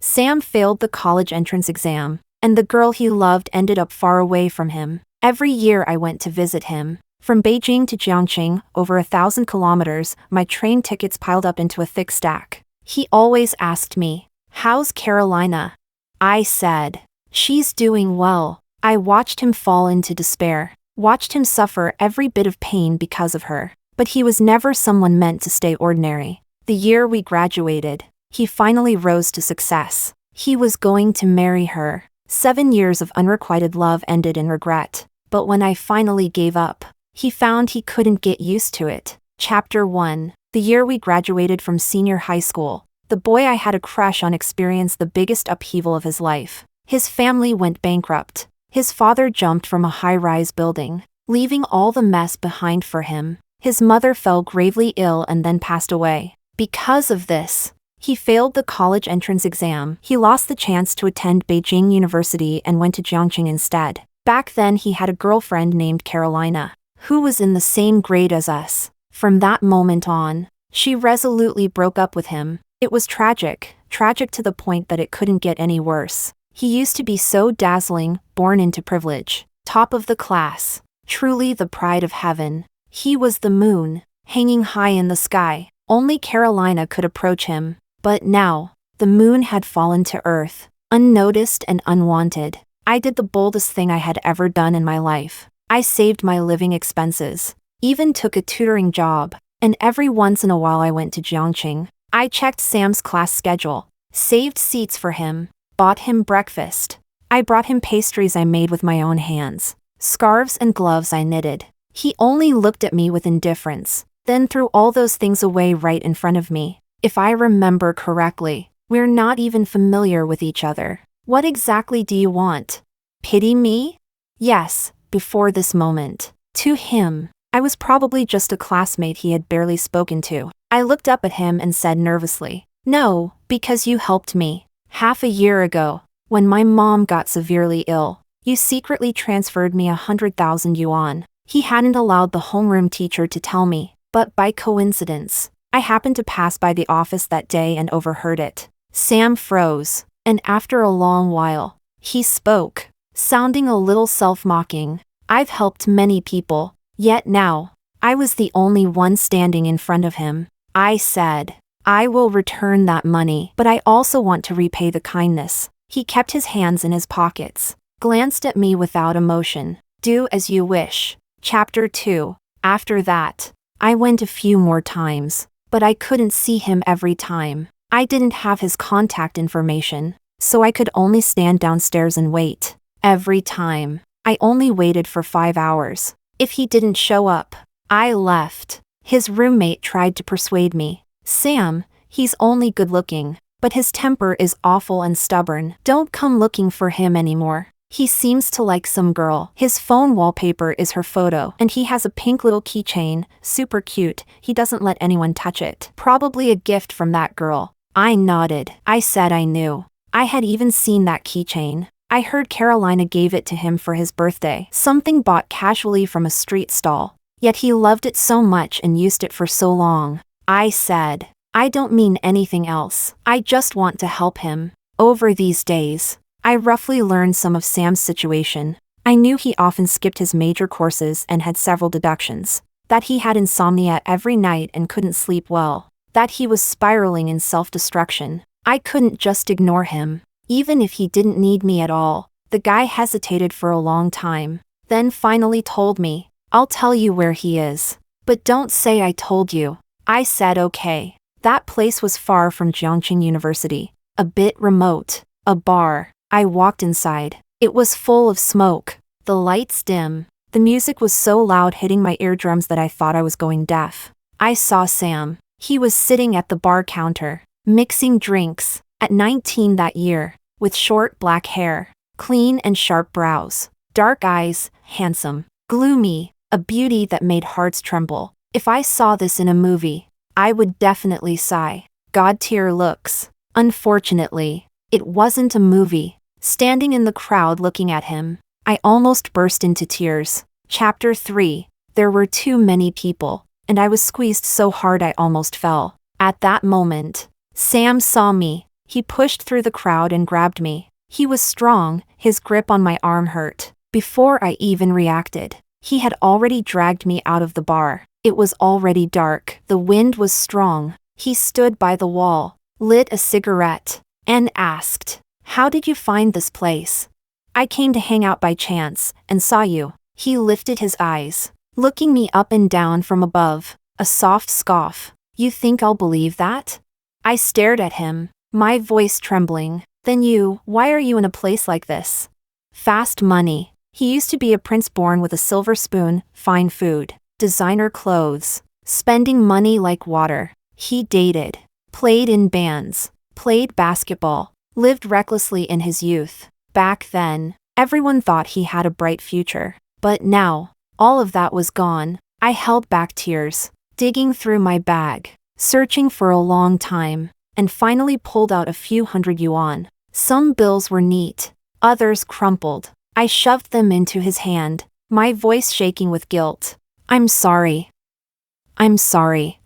Sam failed the college entrance exam, and the girl he loved ended up far away from him. Every year I went to visit him. From Beijing to Jiangqing, over 1,000 kilometers, my train tickets piled up into a thick stack. He always asked me, "How's Carolina?" I said, "She's doing well." I watched him fall into despair, watched him suffer every bit of pain because of her. But he was never someone meant to stay ordinary. The year we graduated, he finally rose to success. He was going to marry her. 7 years of unrequited love ended in regret. But when I finally gave up, he found he couldn't get used to it. Chapter 1. The year we graduated from senior high school, the boy I had a crush on experienced the biggest upheaval of his life. His family went bankrupt. His father jumped from a high-rise building, leaving all the mess behind for him. His mother fell gravely ill and then passed away. Because of this, he failed the college entrance exam. He lost the chance to attend Beijing University and went to Jiangqing instead. Back then he had a girlfriend named Carolina, who was in the same grade as us. From that moment on, she resolutely broke up with him. It was tragic to the point that it couldn't get any worse. He used to be so dazzling, born into privilege, top of the class, truly the pride of heaven. He was the moon, hanging high in the sky. Only Carolina could approach him. But now, the moon had fallen to earth, unnoticed and unwanted. I did the boldest thing I had ever done in my life. I saved my living expenses, even took a tutoring job, and every once in a while I went to Jiangqing. I checked Sam's class schedule, saved seats for him, bought him breakfast. I brought him pastries I made with my own hands, scarves and gloves I knitted. He only looked at me with indifference, then threw all those things away right in front of me. If I remember correctly, we're not even familiar with each other. What exactly do you want? Pity me? Yes, before this moment. To him, I was probably just a classmate he had barely spoken to. I looked up at him and said nervously, "No, because you helped me. Half a year ago, when my mom got severely ill, you secretly transferred me 100,000 yuan. He hadn't allowed the homeroom teacher to tell me, but by coincidence, I happened to pass by the office that day and overheard it." Sam froze, and after a long while, he spoke, sounding a little self-mocking. "I've helped many people, yet now, I was the only one standing in front of him." I said, "I will return that money, but I also want to repay the kindness." He kept his hands in his pockets, glanced at me without emotion. "Do as you wish." Chapter 2. After that, I went a few more times, but I couldn't see him every time. I didn't have his contact information, so I could only stand downstairs and wait. Every time, I only waited for 5 hours. If he didn't show up, I left. His roommate tried to persuade me. "Sam, he's only good looking, but his temper is awful and stubborn. Don't come looking for him anymore. He seems to like some girl. His phone wallpaper is her photo, and he has a pink little keychain, super cute. He doesn't let anyone touch it. Probably a gift from that girl." I nodded. I said I knew. I had even seen that keychain. I heard Carolina gave it to him for his birthday, something bought casually from a street stall. Yet he loved it so much and used it for so long. I said, "I don't mean anything else. I just want to help him." Over these days, I roughly learned some of Sam's situation. I knew he often skipped his major courses and had several deductions, that he had insomnia every night and couldn't sleep well, that he was spiraling in self-destruction. I couldn't just ignore him, even if he didn't need me at all. The guy hesitated for a long time, then finally told me, "I'll tell you where he is. But don't say I told you." I said okay. That place was far from Jiangqing University, a bit remote, a bar. I walked inside. It was full of smoke, the lights dim. The music was so loud hitting my eardrums that I thought I was going deaf. I saw Sam. He was sitting at the bar counter, mixing drinks, at 19 that year, with short black hair, clean and sharp brows, dark eyes, handsome, gloomy, a beauty that made hearts tremble. If I saw this in a movie, I would definitely sigh. God-tier looks. Unfortunately, it wasn't a movie. Standing in the crowd looking at him, I almost burst into tears. Chapter 3. There were too many people, and I was squeezed so hard I almost fell. At that moment, Sam saw me. He pushed through the crowd and grabbed me. He was strong, his grip on my arm hurt. Before I even reacted, he had already dragged me out of the bar. It was already dark. The wind was strong. He stood by the wall, lit a cigarette, and asked, "How did you find this place?" "I came to hang out by chance, and saw you." He lifted his eyes, looking me up and down from above, a soft scoff. "You think I'll believe that?" I stared at him, my voice trembling. "Then why are you in a place like this?" "Fast money." He used to be a prince born with a silver spoon, fine food, designer clothes, spending money like water. He dated, played in bands, played basketball, lived recklessly in his youth. Back then, everyone thought he had a bright future. But now, all of that was gone. I held back tears, digging through my bag, searching for a long time, and finally pulled out a few $100. Some bills were neat, others crumpled. I shoved them into his hand, my voice shaking with guilt. I'm sorry.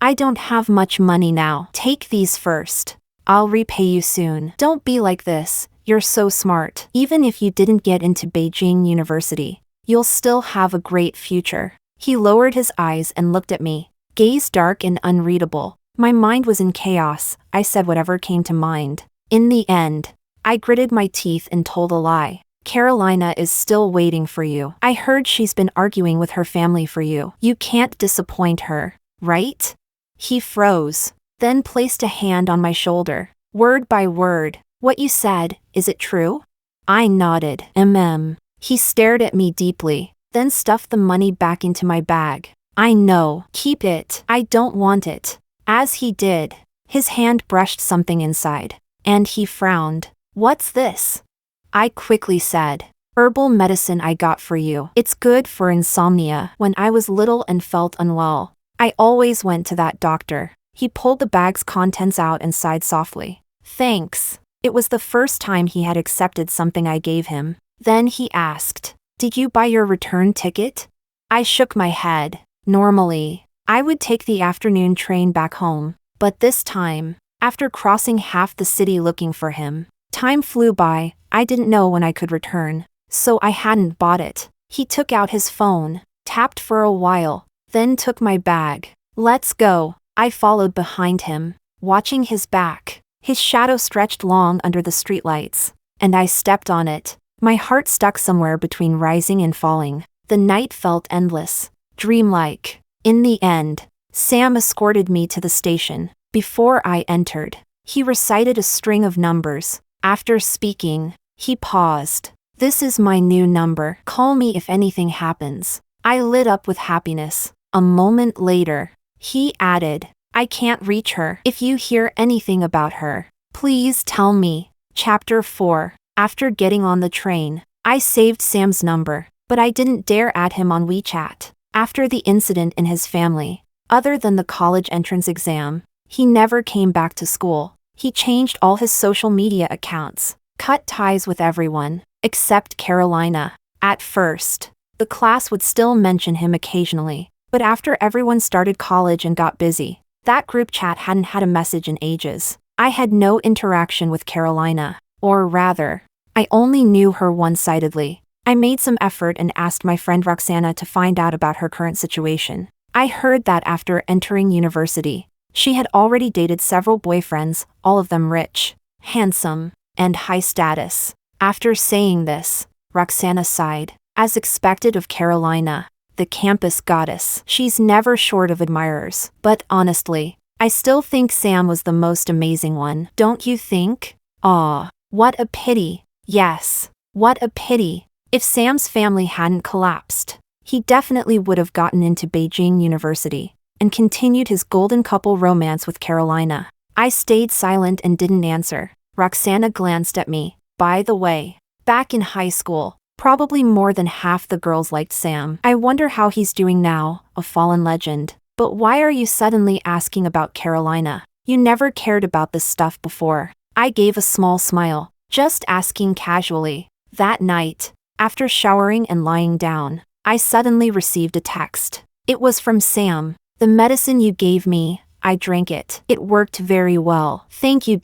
I don't have much money now. Take these first. I'll repay you soon." "Don't be like this. You're so smart. Even if you didn't get into Beijing University, you'll still have a great future." He lowered his eyes and looked at me, gaze dark and unreadable. My mind was in chaos. I said whatever came to mind. In the end, I gritted my teeth and told a lie. "Carolina is still waiting for you. I heard she's been arguing with her family for you. You can't disappoint her, right?" He froze, then placed a hand on my shoulder. Word by word, "What you said, is it true?" I nodded. He stared at me deeply, then stuffed the money back into my bag. "I know. Keep it. I don't want it." As he did, his hand brushed something inside, and he frowned. "What's this?" I quickly said, "Herbal medicine I got for you. It's good for insomnia. When I was little and felt unwell, I always went to that doctor." He pulled the bag's contents out and sighed softly. "Thanks." It was the first time he had accepted something I gave him. Then he asked, "Did you buy your return ticket?" I shook my head. Normally, I would take the afternoon train back home. But this time, after crossing half the city looking for him, time flew by. I didn't know when I could return, so I hadn't bought it. He took out his phone, tapped for a while, then took my bag. "Let's go." I followed behind him, watching his back. His shadow stretched long under the streetlights, and I stepped on it. My heart stuck somewhere between rising and falling. The night felt endless, dreamlike. In the end, Sam escorted me to the station. Before I entered, he recited a string of numbers. After speaking, he paused. "This is my new number. Call me if anything happens." I lit up with happiness. A moment later, he added, "I can't reach her. If you hear anything about her, please tell me." Chapter 4. After getting on the train, I saved Sam's number, but I didn't dare add him on WeChat. After the incident in his family, other than the college entrance exam, he never came back to school. He changed all his social media accounts, cut ties with everyone, except Carolina. At first, the class would still mention him occasionally, but after everyone started college and got busy, that group chat hadn't had a message in ages. I had no interaction with Carolina, or rather, I only knew her one-sidedly. I made some effort and asked my friend Roxana to find out about her current situation. I heard that after entering university, she had already dated several boyfriends, all of them rich, handsome, and high status. After saying this, Roxana sighed. As expected of Carolina, the campus goddess, she's never short of admirers. But honestly, I still think Sam was the most amazing one. Don't you think? Aw, what a pity. Yes, what a pity. If Sam's family hadn't collapsed, he definitely would have gotten into Beijing University and continued his golden couple romance with Carolina. I stayed silent and didn't answer. Roxana glanced at me. By the way, back in high school, probably more than half the girls liked Sam. I wonder how he's doing now, a fallen legend. But why are you suddenly asking about Carolina? You never cared about this stuff before. I gave a small smile, just asking casually. That night, after showering and lying down, I suddenly received a text. It was from Sam. "The medicine you gave me, I drank it. It worked very well. Thank you.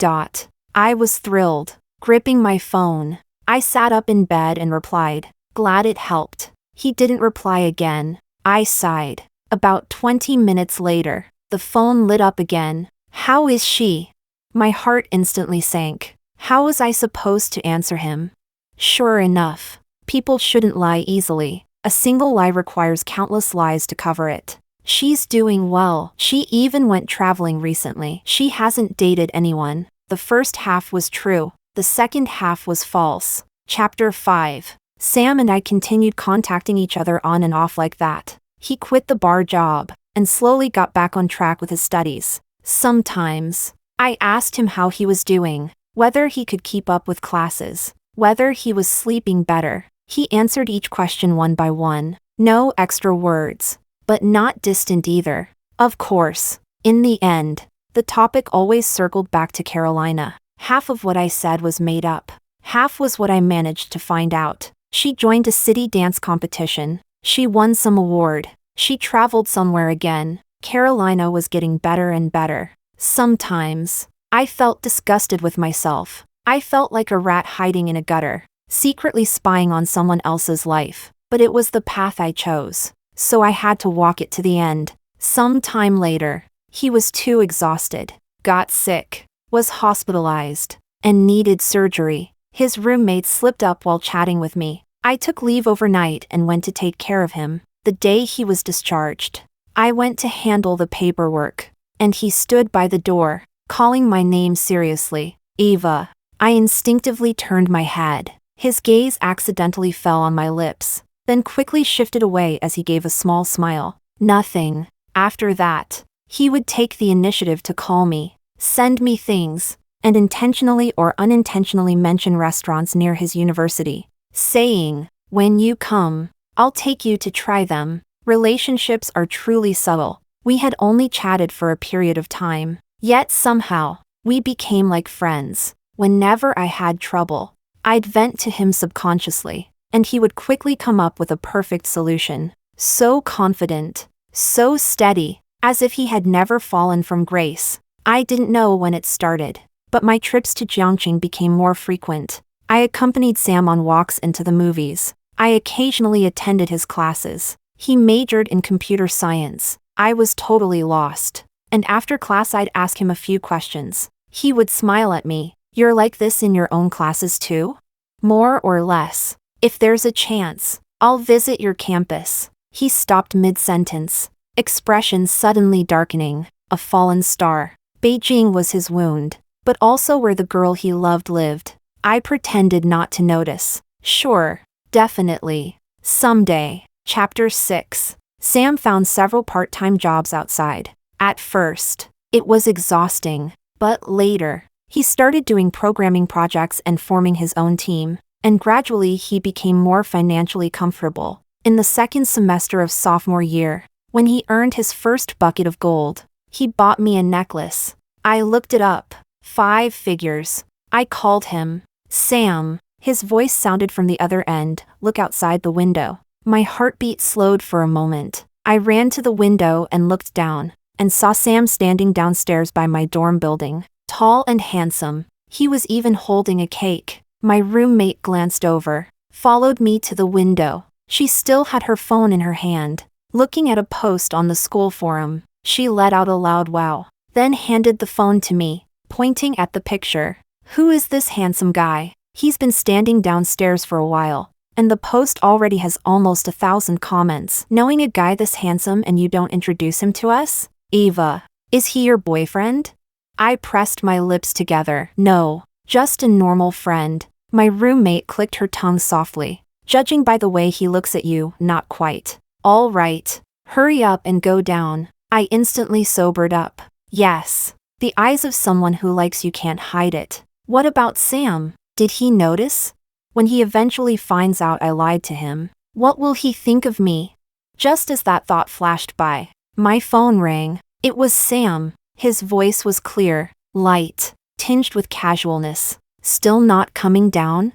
I was thrilled, gripping my phone. I sat up in bed and replied, "Glad it helped." He didn't reply again. I sighed. About 20 minutes later, the phone lit up again. "How is she?" My heart instantly sank. How was I supposed to answer him? Sure enough, people shouldn't lie easily. A single lie requires countless lies to cover it. "She's doing well. She even went traveling recently. She hasn't dated anyone." The first half was true. The second half was false. Chapter 5. Sam and I continued contacting each other on and off like that. He quit the bar job and slowly got back on track with his studies. Sometimes, I asked him how he was doing, whether he could keep up with classes, whether he was sleeping better. He answered each question one by one. No extra words, but not distant either. Of course, in the end, the topic always circled back to Carolina. Half of what I said was made up. Half was what I managed to find out. She joined a city dance competition. She won some award. She traveled somewhere again. Carolina was getting better and better. Sometimes, I felt disgusted with myself. I felt like a rat hiding in a gutter, secretly spying on someone else's life. But it was the path I chose, so I had to walk it to the end. Some time later, he was too exhausted, got sick, was hospitalized, and needed surgery. His roommate slipped up while chatting with me. I took leave overnight and went to take care of him. The day he was discharged, I went to handle the paperwork, and he stood by the door, calling my name seriously. "Eva." I instinctively turned my head. His gaze accidentally fell on my lips, then quickly shifted away as he gave a small smile. Nothing. After that, he would take the initiative to call me, send me things, and intentionally or unintentionally mention restaurants near his university, saying, "When you come, I'll take you to try them." Relationships are truly subtle. We had only chatted for a period of time, yet somehow, we became like friends. Whenever I had trouble, I'd vent to him subconsciously, and he would quickly come up with a perfect solution. So confident, so steady, as if he had never fallen from grace. I didn't know when it started, but my trips to Jiangqing became more frequent. I accompanied Sam on walks into the movies. I occasionally attended his classes. He majored in computer science. I was totally lost. And after class I'd ask him a few questions. He would smile at me. "You're like this in your own classes too?" "More or less. If there's a chance, I'll visit your campus." He stopped mid-sentence, expression suddenly darkening. A fallen star. Beijing was his wound, but also where the girl he loved lived. I pretended not to notice. "Sure, definitely. Someday." Chapter 6. Sam found several part-time jobs outside. At first, it was exhausting, but later, he started doing programming projects and forming his own team, and gradually he became more financially comfortable. In the second semester of sophomore year, when he earned his first bucket of gold, he bought me a necklace. I looked it up. 5 figures. I called him. "Sam." His voice sounded from the other end. "Look outside the window." My heartbeat slowed for a moment. I ran to the window and looked down, and saw Sam standing downstairs by my dorm building. Tall and handsome. He was even holding a cake. My roommate glanced over, followed me to the window. She still had her phone in her hand, looking at a post on the school forum. She let out a loud wow, then handed the phone to me, pointing at the picture. "Who is this handsome guy? He's been standing downstairs for a while, and the post already has almost 1,000 comments. Knowing a guy this handsome and you don't introduce him to us? Eva, is he your boyfriend?" I pressed my lips together. "No, just a normal friend." My roommate clicked her tongue softly. "Judging by the way he looks at you, not quite." "All right, hurry up and go down." I instantly sobered up. Yes, the eyes of someone who likes you can't hide it. What about Sam? Did he notice? When he eventually finds out I lied to him, what will he think of me? Just as that thought flashed by, my phone rang. It was Sam. His voice was clear, light, tinged with casualness. "Still not coming down?"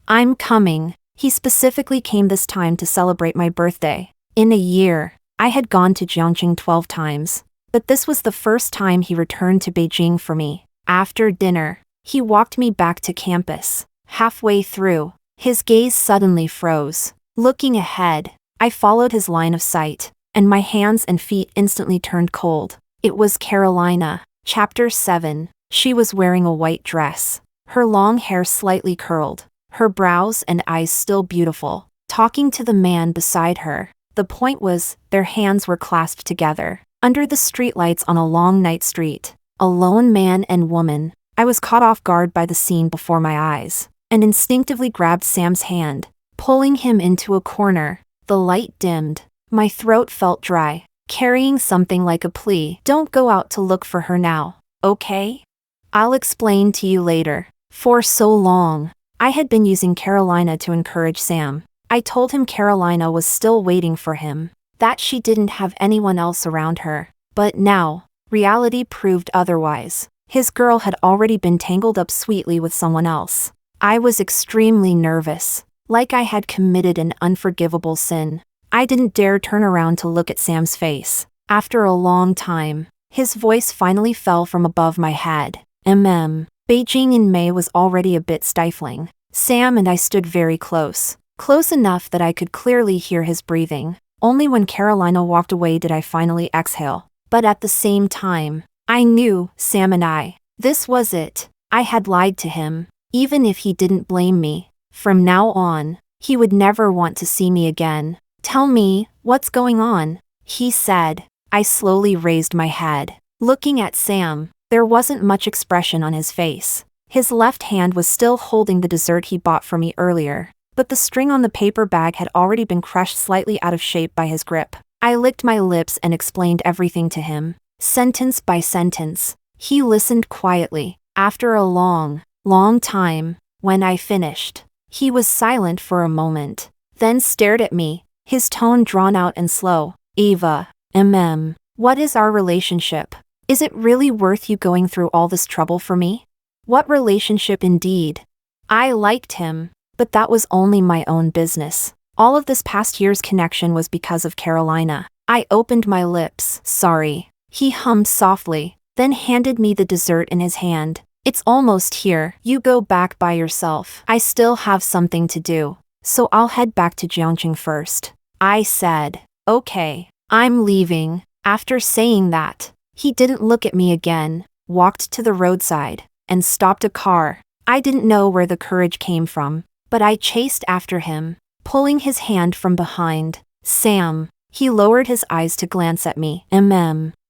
"I'm coming." He specifically came this time to celebrate my birthday. In a year, I had gone to Jiangqing 12 times, but this was the first time he returned to Beijing for me. After dinner, He walked me back to campus. Halfway through, his gaze suddenly froze. Looking ahead, I followed his line of sight, and my hands and feet instantly turned cold. It was Carolina. Chapter 7. She was wearing a white dress, her long hair slightly curled, her brows and eyes still beautiful, talking to the man beside her. The point was, their hands were clasped together, under the streetlights on a long night street. A lone man and woman. I was caught off guard by the scene before my eyes, and instinctively grabbed Sam's hand, pulling him into a corner. The light dimmed. My throat felt dry, carrying something like a plea. Don't go out to look for her now, okay? I'll explain to you later. For so long, I had been using Carolina to encourage Sam. I told him Carolina was still waiting for him, that she didn't have anyone else around her. But now, reality proved otherwise. His girl had already been tangled up sweetly with someone else. I was extremely nervous, like I had committed an unforgivable sin. I didn't dare turn around to look at Sam's face. After a long time, his voice finally fell from above my head. Beijing in May was already a bit stifling. Sam and I stood very close. Close enough that I could clearly hear his breathing. Only when Carolina walked away did I finally exhale. But at the same time, I knew, Sam and I. This was it. I had lied to him, even if he didn't blame me. From now on, he would never want to see me again. Tell me, what's going on? He said. I slowly raised my head. Looking at Sam, there wasn't much expression on his face. His left hand was still holding the dessert he bought for me earlier, but the string on the paper bag had already been crushed slightly out of shape by his grip. I licked my lips and explained everything to him, sentence by sentence. He listened quietly. After a long time, when I finished, he was silent for a moment, then stared at me, his tone drawn out and slow. Eva, what is our relationship? Is it really worth you going through all this trouble for me? What relationship indeed? I liked him, but that was only my own business. All of this past year's connection was because of Carolina. I opened my lips. Sorry. He hummed softly, then handed me the dessert in his hand. It's almost here. You go back by yourself. I still have something to do, so I'll head back to Jiangqing first. I said, okay, I'm leaving. After saying that, he didn't look at me again, walked to the roadside, and stopped a car. I didn't know where the courage came from, but I chased after him, pulling his hand from behind. Sam. He lowered his eyes to glance at me.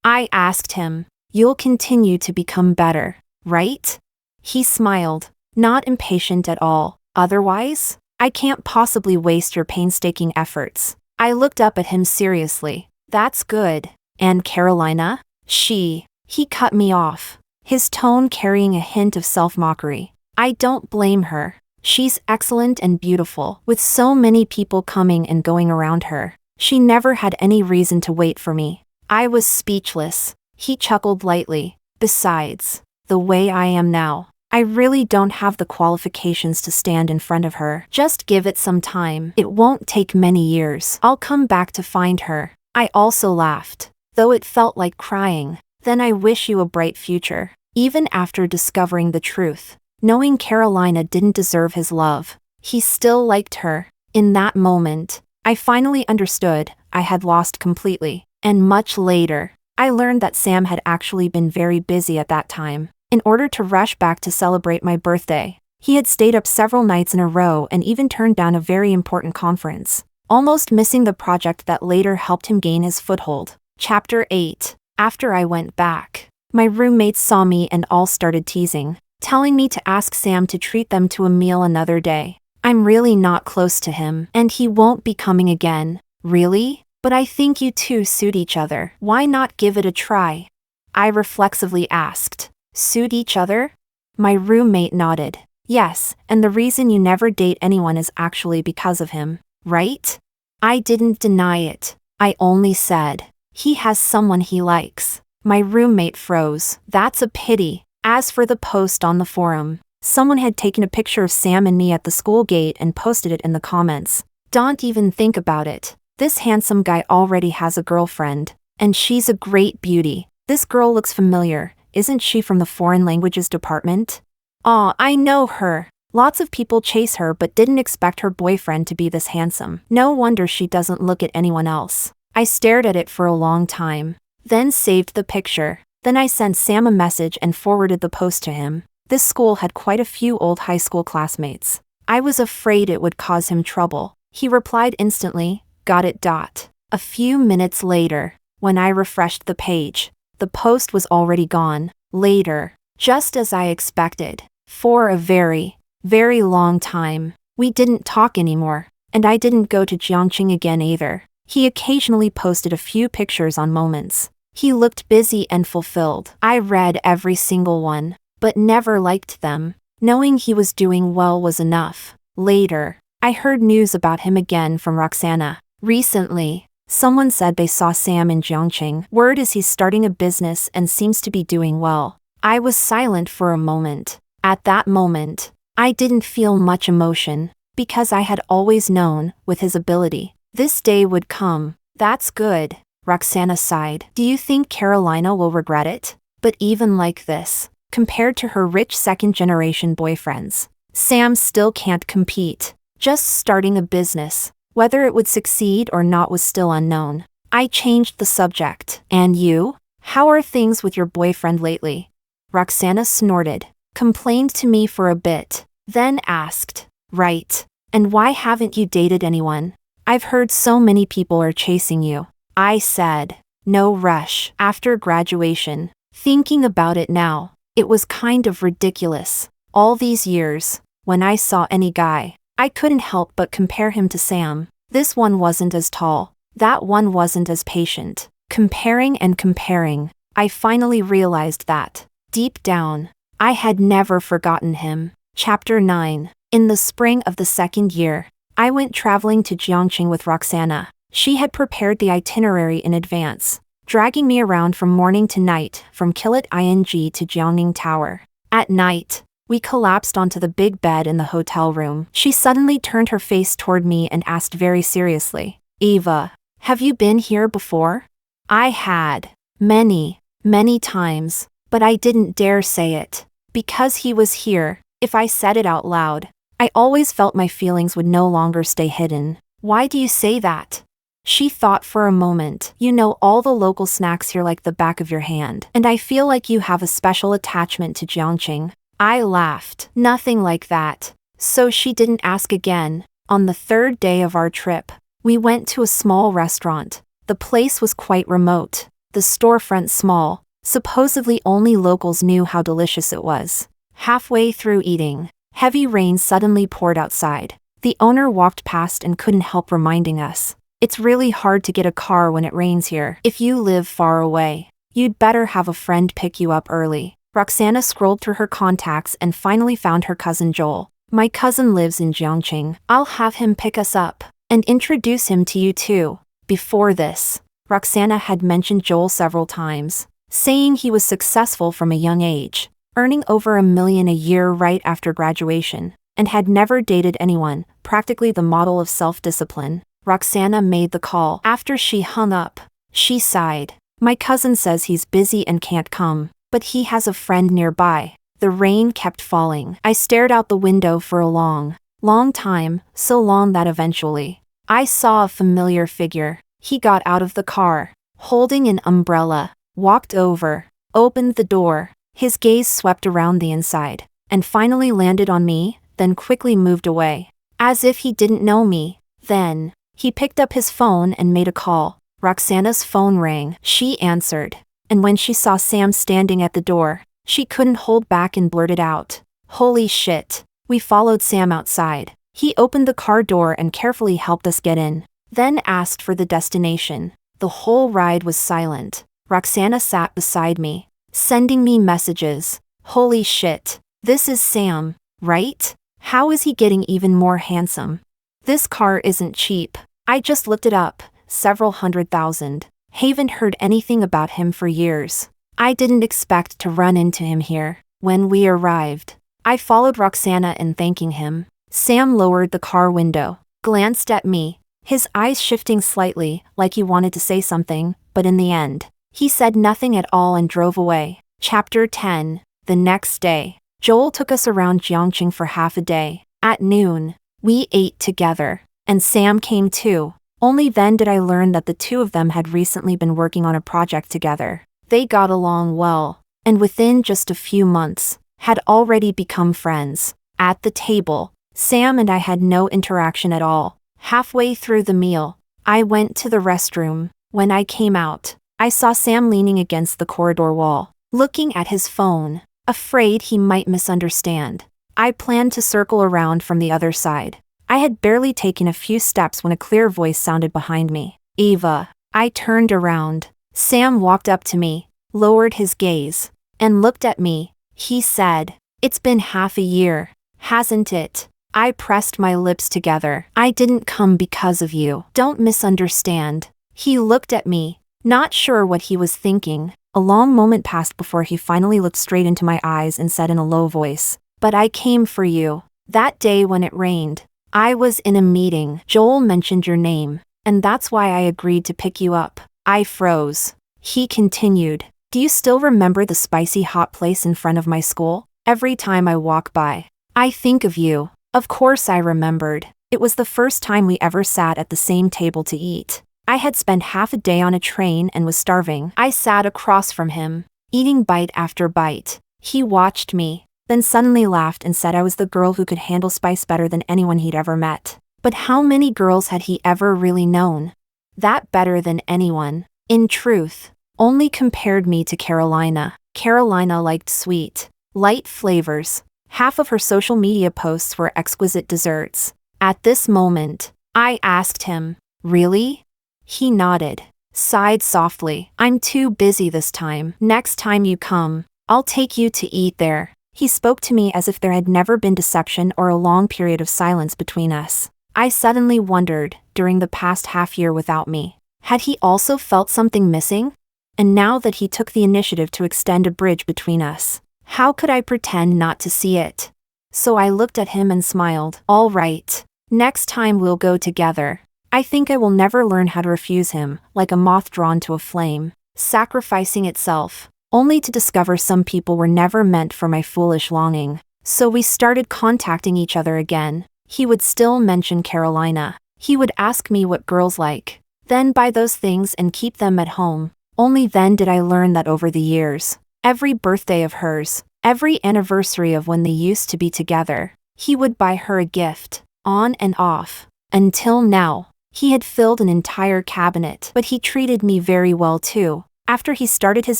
I asked him, you'll continue to become better, right? He smiled, not impatient at all. Otherwise, I can't possibly waste your painstaking efforts. I looked up at him seriously. That's good. And Carolina? He cut me off, his tone carrying a hint of self-mockery. I don't blame her. She's excellent and beautiful, with so many people coming and going around her. She never had any reason to wait for me. I was speechless. He chuckled lightly. Besides, the way I am now, I really don't have the qualifications to stand in front of her. Just give it some time. It won't take many years. I'll come back to find her. I also laughed, though it felt like crying. Then I wish you a bright future. Even after discovering the truth, knowing Carolina didn't deserve his love, he still liked her. In that moment, I finally understood I had lost completely. And much later, I learned that Sam had actually been very busy at that time. In order to rush back to celebrate my birthday, he had stayed up several nights in a row and even turned down a very important conference, almost missing the project that later helped him gain his foothold. Chapter 8. After I went back, my roommates saw me and all started teasing, telling me to ask Sam to treat them to a meal another day. I'm really not close to him, and he won't be coming again. Really? But I think you two suit each other. Why not give it a try? I reflexively asked. Suit each other? My roommate nodded. Yes, and the reason you never date anyone is actually because of him, right? I didn't deny it. I only said, he has someone he likes. My roommate froze. That's a pity. As for the post on the forum, someone had taken a picture of Sam and me at the school gate and posted it in the comments. Don't even think about it. This handsome guy already has a girlfriend, and she's a great beauty. This girl looks familiar. Isn't she from the foreign languages department? Aw, I know her. Lots of people chase her but didn't expect her boyfriend to be this handsome. No wonder she doesn't look at anyone else. I stared at it for a long time, then saved the picture. Then I sent Sam a message and forwarded the post to him. This school had quite a few old high school classmates. I was afraid it would cause him trouble. He replied instantly, got it. A few minutes later, when I refreshed the page, the post was already gone. Later, just as I expected, for a very, very long time, we didn't talk anymore, and I didn't go to Jiangqing again either. He occasionally posted a few pictures on Moments. He looked busy and fulfilled. I read every single one, but never liked them. Knowing he was doing well was enough. Later, I heard news about him again from Roxana. Recently, someone said they saw Sam in Jiangqing. Word is he's starting a business and seems to be doing well. I was silent for a moment. At that moment, I didn't feel much emotion, because I had always known, with his ability, this day would come. That's good. Roxana sighed. Do you think Carolina will regret it? But even like this, compared to her rich second-generation boyfriends, Sam still can't compete. Just starting a business, whether it would succeed or not was still unknown. I changed the subject. And you? How are things with your boyfriend lately? Roxana snorted, complained to me for a bit, then asked, right. And why haven't you dated anyone? I've heard so many people are chasing you. I said, no rush. After graduation, thinking about it now, it was kind of ridiculous. All these years, when I saw any guy, I couldn't help but compare him to Sam. This one wasn't as tall. That one wasn't as patient. Comparing and comparing, I finally realized that, deep down, I had never forgotten him. Chapter 9. In the spring of the second year, I went traveling to Jiangqing with Roxana. She had prepared the itinerary in advance, dragging me around from morning to night, from Kilit Ing to Jiangning Tower. At night, we collapsed onto the big bed in the hotel room. She suddenly turned her face toward me and asked very seriously, Eva, have you been here before? I had. Many, many times, but I didn't dare say it. Because he was here, if I said it out loud, I always felt my feelings would no longer stay hidden. Why do you say that? She thought for a moment. You know all the local snacks here like the back of your hand, and I feel like you have a special attachment to Jiangqing. I laughed. Nothing like that. So she didn't ask again. On the third day of our trip, we went to a small restaurant. The place was quite remote, the storefront small. Supposedly only locals knew how delicious it was. Halfway through eating, heavy rain suddenly poured outside. The owner walked past and couldn't help reminding us, it's really hard to get a car when it rains here. If you live far away, you'd better have a friend pick you up early. Roxana scrolled through her contacts and finally found her cousin Joel. My cousin lives in Jiangqing. I'll have him pick us up and introduce him to you too. Before this, Roxana had mentioned Joel several times, saying he was successful from a young age, earning over $1 million a year right after graduation, and had never dated anyone, practically the model of self-discipline. Roxana made the call. After she hung up, she sighed. My cousin says he's busy and can't come, but he has a friend nearby. The rain kept falling. I stared out the window for a long, long time, so long that eventually, I saw a familiar figure. He got out of the car, holding an umbrella, walked over, opened the door. His gaze swept around the inside, and finally landed on me, then quickly moved away. As if he didn't know me. Then, he picked up his phone and made a call. Roxana's phone rang. She answered, and when she saw Sam standing at the door, she couldn't hold back and blurted out, holy shit. We followed Sam outside. He opened the car door and carefully helped us get in, then asked for the destination. The whole ride was silent. Roxana sat beside me, sending me messages. Holy shit. This is Sam, right? How is he getting even more handsome? This car isn't cheap. I just looked it up, several $100,000. Haven't heard anything about him for years. I didn't expect to run into him here. When we arrived, I followed Roxana in thanking him. Sam lowered the car window, glanced at me, his eyes shifting slightly, like he wanted to say something, but in the end, he said nothing at all and drove away. Chapter 10. The next day, Joel took us around Jiangqing for half a day. At noon, we ate together, and Sam came too. Only then did I learn that the two of them had recently been working on a project together. They got along well, and within just a few months, had already become friends. At the table, Sam and I had no interaction at all. Halfway through the meal, I went to the restroom. When I came out, I saw Sam leaning against the corridor wall, looking at his phone, afraid he might misunderstand. I planned to circle around from the other side. I had barely taken a few steps when a clear voice sounded behind me. Eva. I turned around. Sam walked up to me, lowered his gaze, and looked at me. He said, "It's been half a year, hasn't it?" I pressed my lips together. "I didn't come because of you. Don't misunderstand." He looked at me, not sure what he was thinking. A long moment passed before he finally looked straight into my eyes and said in a low voice, "But I came for you. That day when it rained, I was in a meeting. Joel mentioned your name, and that's why I agreed to pick you up." I froze. He continued, "Do you still remember the spicy hot place in front of my school? Every time I walk by, I think of you." Of course I remembered. It was the first time we ever sat at the same table to eat. I had spent half a day on a train and was starving. I sat across from him, eating bite after bite. He watched me, then suddenly laughed and said I was the girl who could handle spice better than anyone he'd ever met. But how many girls had he ever really known? That better than anyone, in truth, only compared me to Carolina. Carolina liked sweet, light flavors. Half of her social media posts were exquisite desserts. At this moment, I asked him, "Really?" He nodded, sighed softly. "I'm too busy this time. Next time you come, I'll take you to eat there." He spoke to me as if there had never been deception or a long period of silence between us. I suddenly wondered, during the past half year without me, had he also felt something missing? And now that he took the initiative to extend a bridge between us, how could I pretend not to see it? So I looked at him and smiled. "All right. Next time we'll go together." I think I will never learn how to refuse him, like a moth drawn to a flame, sacrificing itself, only to discover some people were never meant for my foolish longing. So we started contacting each other again. He would still mention Carolina. He would ask me what girls like, then buy those things and keep them at home. Only then did I learn that over the years, every birthday of hers, every anniversary of when they used to be together, he would buy her a gift, on and off. Until now, he had filled an entire cabinet. But he treated me very well too. After he started his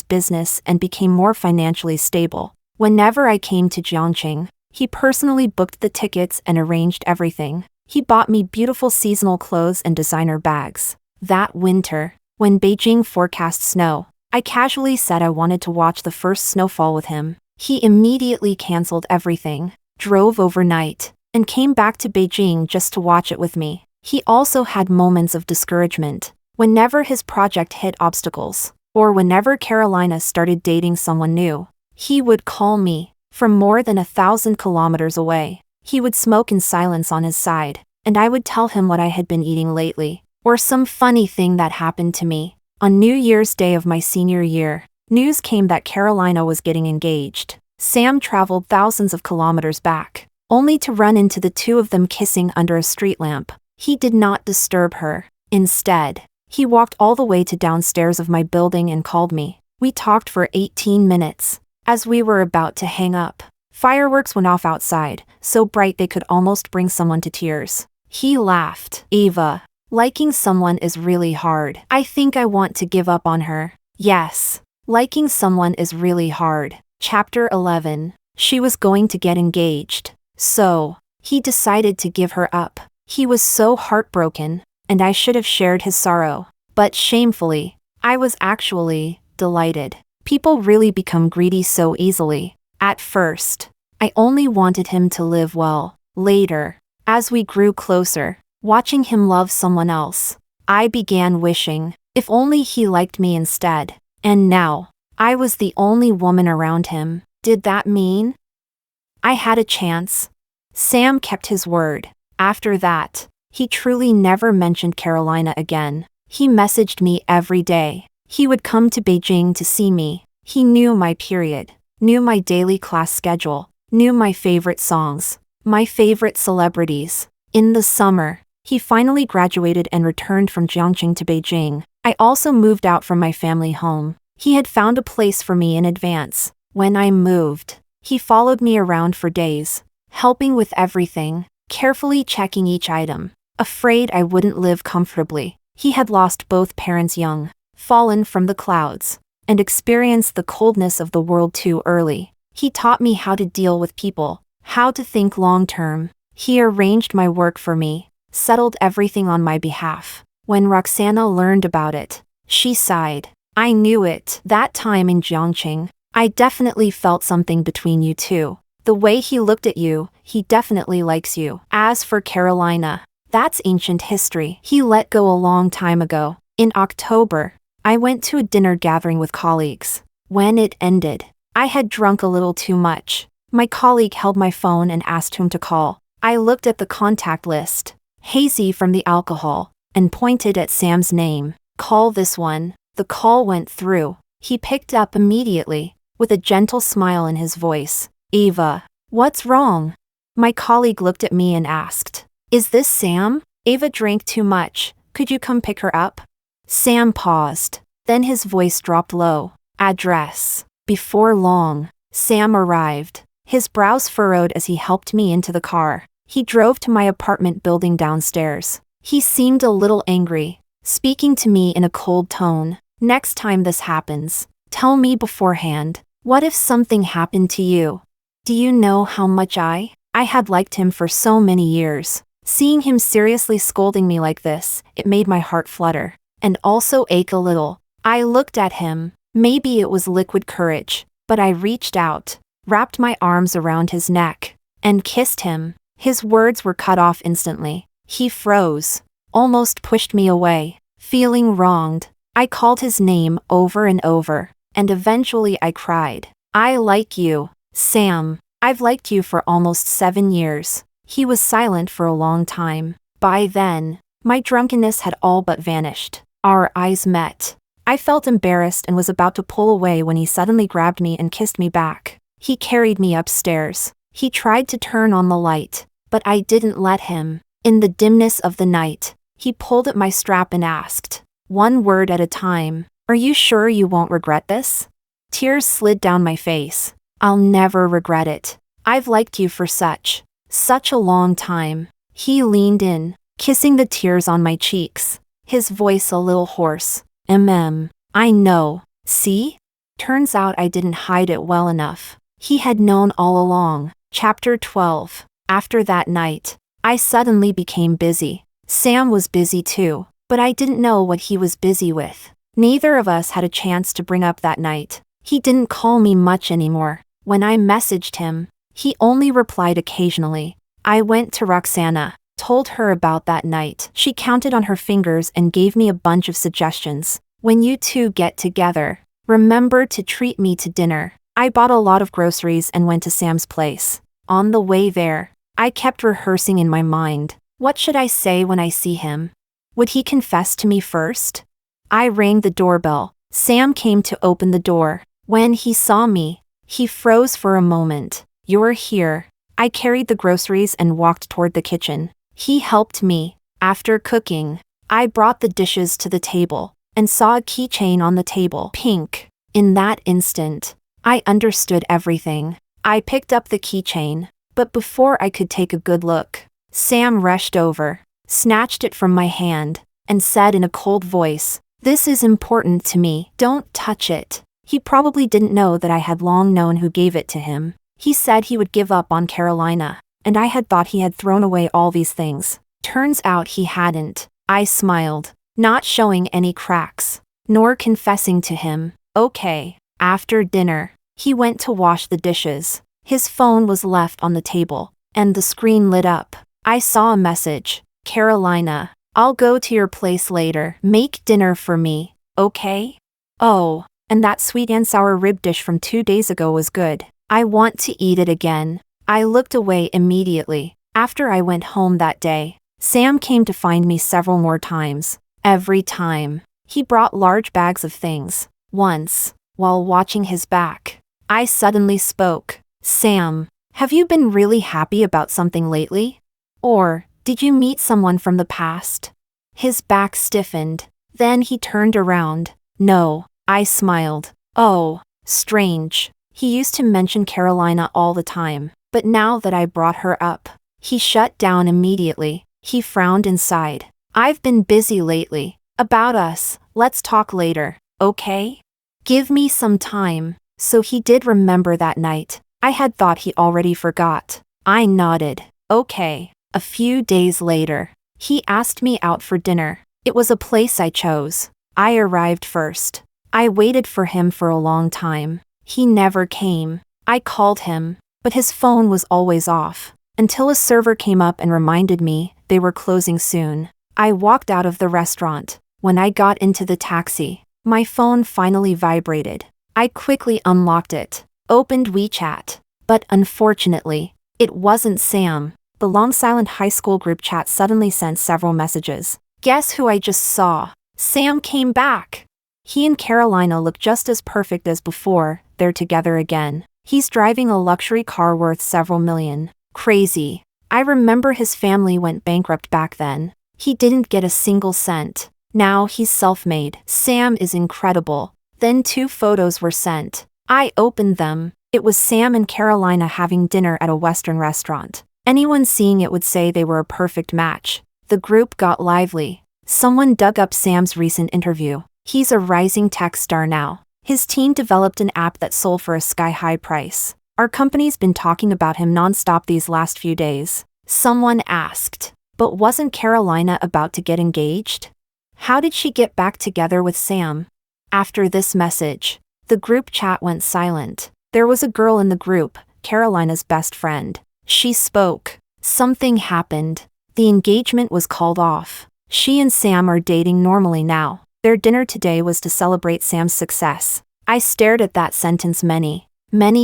business and became more financially stable, whenever I came to Jiangqing, he personally booked the tickets and arranged everything. He bought me beautiful seasonal clothes and designer bags. That winter, when Beijing forecast snow, I casually said I wanted to watch the first snowfall with him. He immediately canceled everything, drove overnight, and came back to Beijing just to watch it with me. He also had moments of discouragement whenever his project hit obstacles, or whenever Carolina started dating someone new. He would call me from more than 1,000 kilometers away. He would smoke in silence on his side, and I would tell him what I had been eating lately, or some funny thing that happened to me. On New Year's Day of my senior year, news came that Carolina was getting engaged. Sam traveled thousands of kilometers back, only to run into the two of them kissing under a street lamp. He did not disturb her. Instead, he walked all the way to downstairs of my building and called me. We talked for 18 minutes. As we were about to hang up, fireworks went off outside, so bright they could almost bring someone to tears. He laughed. "Eva, liking someone is really hard. I think I want to give up on her." Yes, liking someone is really hard. Chapter 11. She was going to get engaged, so he decided to give her up. He was so heartbroken, and I should have shared his sorrow. But shamefully, I was actually delighted. People really become greedy so easily. At first, I only wanted him to live well. Later, as we grew closer, watching him love someone else, I began wishing, if only he liked me instead. And now, I was the only woman around him. Did that mean I had a chance? Sam kept his word. After that, he truly never mentioned Carolina again. He messaged me every day. He would come to Beijing to see me. He knew my period, knew my daily class schedule, knew my favorite songs, my favorite celebrities. In the summer, he finally graduated and returned from Jiangxing to Beijing. I also moved out from my family home. He had found a place for me in advance. When I moved, he followed me around for days, helping with everything, carefully checking each item. Afraid I wouldn't live comfortably. He had lost both parents young, fallen from the clouds, and experienced the coldness of the world too early. He taught me how to deal with people, how to think long term. He arranged my work for me, settled everything on my behalf. When Roxana learned about it, she sighed. I knew it. That time in Jiangxing, I definitely felt something between you two. The way he looked at you, he definitely likes you. As for Carolina, that's ancient history. He let go a long time ago. In October, I went to a dinner gathering with colleagues. When it ended, I had drunk a little too much. My colleague held my phone and asked whom to call. I looked at the contact list, hazy from the alcohol, and pointed at Sam's name. Call this one. The call went through. He picked up immediately, with a gentle smile in his voice. Ava, what's wrong? My colleague looked at me and asked, is this Sam? Ava drank too much. Could you come pick her up? Sam paused. Then his voice dropped low. Address. Before long, Sam arrived. His brows furrowed as he helped me into the car. He drove to my apartment building downstairs. He seemed a little angry, speaking to me in a cold tone. Next time this happens, tell me beforehand. What if something happened to you? Do you know how much I had liked him for so many years. Seeing him seriously scolding me like this, it made my heart flutter, and also ache a little. I looked at him. Maybe it was liquid courage, but I reached out, wrapped my arms around his neck, and kissed him. His words were cut off instantly. He froze, almost pushed me away. Feeling wronged, I called his name over and over, and eventually I cried. I like you, Sam. I've liked you for almost 7 years. He was silent for a long time. By then, my drunkenness had all but vanished. Our eyes met. I felt embarrassed and was about to pull away when he suddenly grabbed me and kissed me back. He carried me upstairs. He tried to turn on the light, but I didn't let him. In the dimness of the night, he pulled at my strap and asked, one word at a time, are you sure you won't regret this? Tears slid down my face. I'll never regret it. I've liked you for such a long time. He leaned in, kissing the tears on my cheeks, his voice a little hoarse. I know. See? Turns out I didn't hide it well enough. He had known all along. Chapter 12. After that night, I suddenly became busy. Sam was busy too, but I didn't know what he was busy with. Neither of us had a chance to bring up that night. He didn't call me much anymore. When I messaged him, he only replied occasionally. I went to Roxana, told her about that night. She counted on her fingers and gave me a bunch of suggestions. When you two get together, remember to treat me to dinner. I bought a lot of groceries and went to Sam's place. On the way there, I kept rehearsing in my mind. What should I say when I see him? Would he confess to me first? I rang the doorbell. Sam came to open the door. When he saw me, he froze for a moment. You're here. I carried the groceries and walked toward the kitchen. He helped me. After cooking, I brought the dishes to the table and saw a keychain on the table. Pink. In that instant, I understood everything. I picked up the keychain, but before I could take a good look, Sam rushed over, snatched it from my hand, and said in a cold voice, "This is important to me. Don't touch it." He probably didn't know that I had long known who gave it to him. He said he would give up on Carolina, and I had thought he had thrown away all these things. Turns out he hadn't. I smiled, not showing any cracks, nor confessing to him. Okay. After dinner, he went to wash the dishes. His phone was left on the table, and the screen lit up. I saw a message. Carolina, I'll go to your place later. Make dinner for me, okay? Oh, and that sweet and sour rib dish from 2 days ago was good. I want to eat it again. I looked away immediately. After I went home that day, Sam came to find me several more times. Every time, he brought large bags of things. Once, while watching his back, I suddenly spoke. Sam, Have you been really happy about something lately? Or, did you meet someone from the past? His back stiffened. Then he turned around. No, I smiled. Oh, strange. He used to mention Carolina all the time, but now that I brought her up, he shut down immediately. He frowned inside. I've been busy lately. About us, let's talk later, okay? Give me some time. So he did remember that night. I had thought he already forgot. I nodded. Okay. A few days later, he asked me out for dinner. It was a place I chose. I arrived first. I waited for him for a long time. He never came. I called him, but his phone was always off, until a server came up and reminded me they were closing soon. I walked out of the restaurant. When I got into the taxi, my phone finally vibrated. I quickly unlocked it, opened WeChat, but unfortunately, it wasn't Sam. The long silent high school group chat suddenly sent several messages. Guess who I just saw? Sam came back. He and Carolina look just as perfect as before. They're together again. He's driving a luxury car worth several million. Crazy. I remember his family went bankrupt back then. He didn't get a single cent. Now he's self-made. Sam is incredible. Then 2 photos were sent. I opened them. It was Sam and Carolina having dinner at a Western restaurant. Anyone seeing it would say they were a perfect match. The group got lively. Someone dug up Sam's recent interview. He's a rising tech star now. His team developed an app that sold for a sky-high price. Our company's been talking about him non-stop these last few days. Someone asked, but wasn't Carolina about to get engaged? How did she get back together with Sam? After this message, the group chat went silent. There was a girl in the group, Carolina's best friend. She spoke. Something happened. The engagement was called off. She and Sam are dating normally now. Their dinner today was to celebrate Sam's success. I stared at that sentence many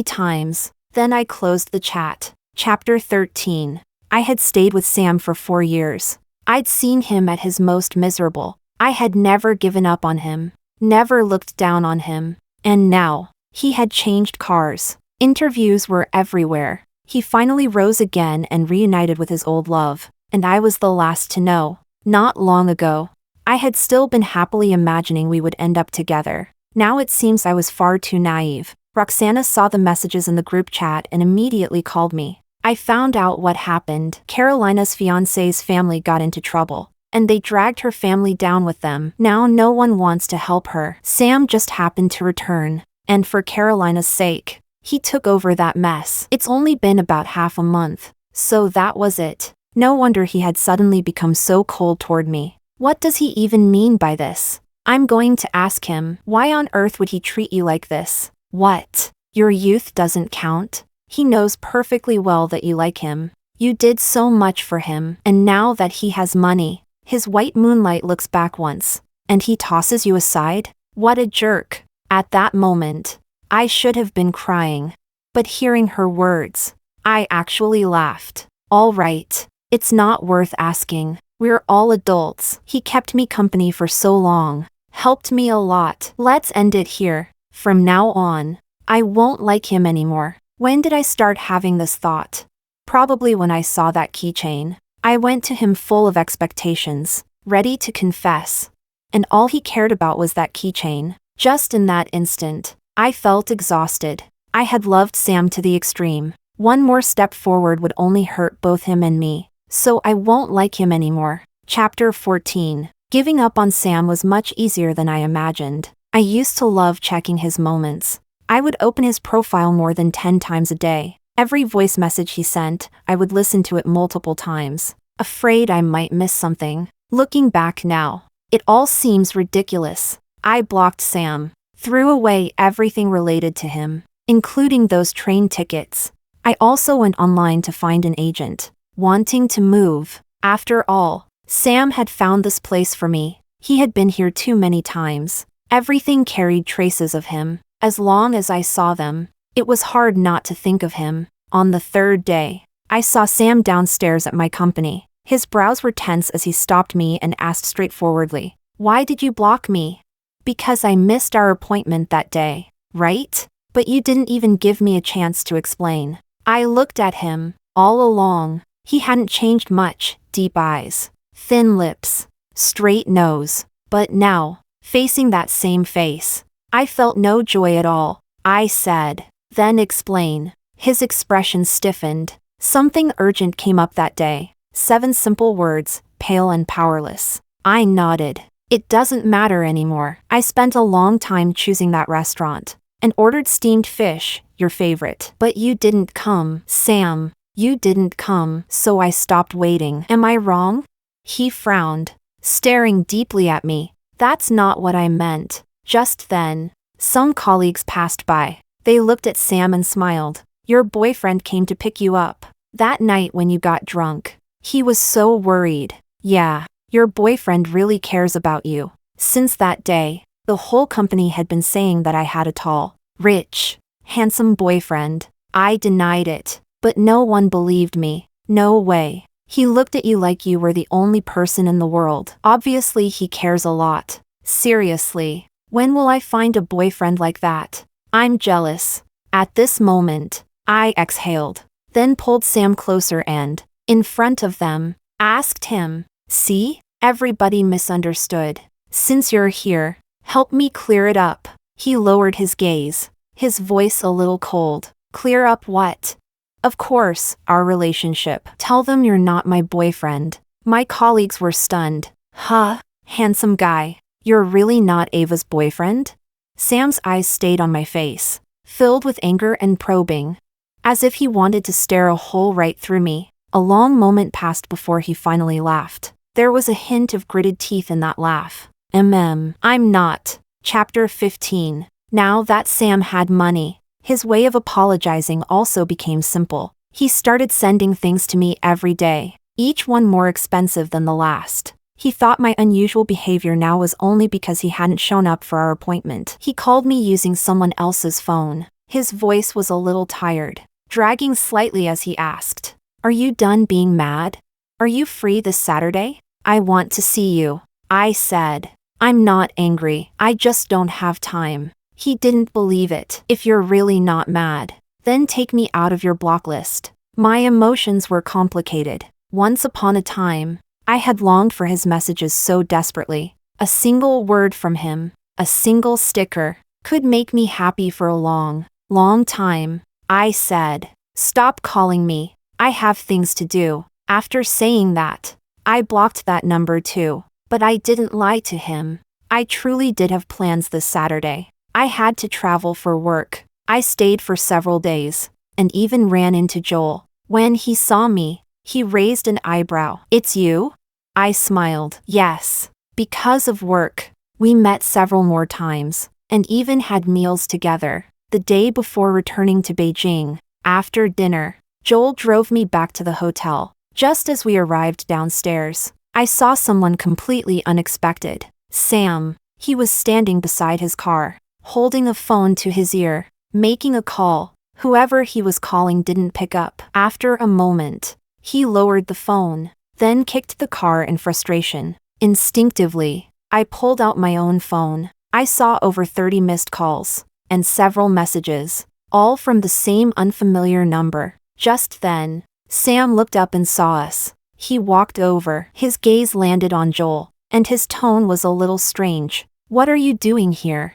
times. Then I closed the chat. Chapter 13. I had stayed with Sam for 4 years. I'd seen him at his most miserable. I had never given up on him, never looked down on him. And now, he had changed cars. Interviews were everywhere. He finally rose again and reunited with his old love, and I was the last to know. Not long ago, I had still been happily imagining we would end up together. Now it seems I was far too naive. Roxana saw the messages in the group chat and immediately called me. I found out what happened. Carolina's fiancé's family got into trouble, and they dragged her family down with them. Now no one wants to help her. Sam just happened to return, and for Carolina's sake, he took over that mess. It's only been about half a month, so that was it. No wonder he had suddenly become so cold toward me. What does he even mean by this? I'm going to ask him, why on earth would he treat you like this? What? Your youth doesn't count? He knows perfectly well that you like him. You did so much for him, and now that he has money, his white moonlight looks back once, and he tosses you aside? What a jerk. At that moment, I should have been crying. But hearing her words, I actually laughed. All right. It's not worth asking. We're all adults. He kept me company for so long. Helped me a lot. Let's end it here. From now on, I won't like him anymore. When did I start having this thought? Probably when I saw that keychain. I went to him full of expectations, ready to confess. And all he cared about was that keychain. Just in that instant, I felt exhausted. I had loved Sam to the extreme. One more step forward would only hurt both him and me. So I won't like him anymore. Chapter 14. Giving up on Sam was much easier than I imagined. I used to love checking his moments. I would open his profile more than 10 times a day. Every voice message he sent, I would listen to it multiple times, afraid I might miss something. Looking back now, it all seems ridiculous. I blocked Sam, threw away everything related to him, including those train tickets. I also went online to find an agent, wanting to move. After all, Sam had found this place for me. He had been here too many times. Everything carried traces of him. As long as I saw them, it was hard not to think of him. On the 3rd day, I saw Sam downstairs at my company. His brows were tense as he stopped me and asked straightforwardly, "Why did you block me?" "Because I missed our appointment that day, right? But you didn't even give me a chance to explain." I looked at him. All along, he hadn't changed much. Deep eyes, thin lips, straight nose. But now, facing that same face, I felt no joy at all. I said, "Then explain." His expression stiffened. Something urgent came up that day. 7 simple words, pale and powerless. I nodded. It doesn't matter anymore. I spent a long time choosing that restaurant and ordered steamed fish, your favorite. But you didn't come, Sam. You didn't come, so I stopped waiting. Am I wrong? He frowned, staring deeply at me. That's not what I meant. Just then, some colleagues passed by. They looked at Sam and smiled. Your boyfriend came to pick you up that night when you got drunk. He was so worried. Yeah, your boyfriend really cares about you. Since that day, the whole company had been saying that I had a tall, rich, handsome boyfriend. I denied it, but no one believed me. No way. He looked at you like you were the only person in the world. Obviously he cares a lot. Seriously, when will I find a boyfriend like that? I'm jealous. At this moment, I exhaled, then pulled Sam closer and, in front of them, asked him, "See? Everybody misunderstood. Since you're here, help me clear it up." He lowered his gaze, his voice a little cold. Clear up what? Of course, our relationship. Tell them you're not my boyfriend. My colleagues were stunned. Huh? Handsome guy. You're really not Ava's boyfriend? Sam's eyes stayed on my face, filled with anger and probing, as if he wanted to stare a hole right through me. A long moment passed before he finally laughed. There was a hint of gritted teeth in that laugh. I'm not. Chapter 15. Now that Sam had money, his way of apologizing also became simple. He started sending things to me every day, each one more expensive than the last. He thought my unusual behavior now was only because he hadn't shown up for our appointment. He called me using someone else's phone. His voice was a little tired, dragging slightly as he asked, "Are you done being mad? Are you free this Saturday? I want to see you." I said, "I'm not angry, I just don't have time." He didn't believe it. "If you're really not mad, then take me out of your block list." My emotions were complicated. Once upon a time, I had longed for his messages so desperately. A single word from him, a single sticker, could make me happy for a long, long time. I said, "Stop calling me. I have things to do." After saying that, I blocked that number too. But I didn't lie to him. I truly did have plans this Saturday. I had to travel for work. I stayed for several days, and even ran into Joel. When he saw me, he raised an eyebrow. "It's you?" I smiled. "Yes. Because of work, we met several more times, and even had meals together. The day before returning to Beijing, after dinner, Joel drove me back to the hotel. Just as we arrived downstairs, I saw someone completely unexpected. Sam. He was standing beside his car, holding a phone to his ear, making a call. Whoever he was calling didn't pick up. After a moment, he lowered the phone, then kicked the car in frustration. Instinctively, I pulled out my own phone. I saw over 30 missed calls, and several messages, all from the same unfamiliar number. Just then, Sam looked up and saw us. He walked over. His gaze landed on Joel, and his tone was a little strange. "What are you doing here?"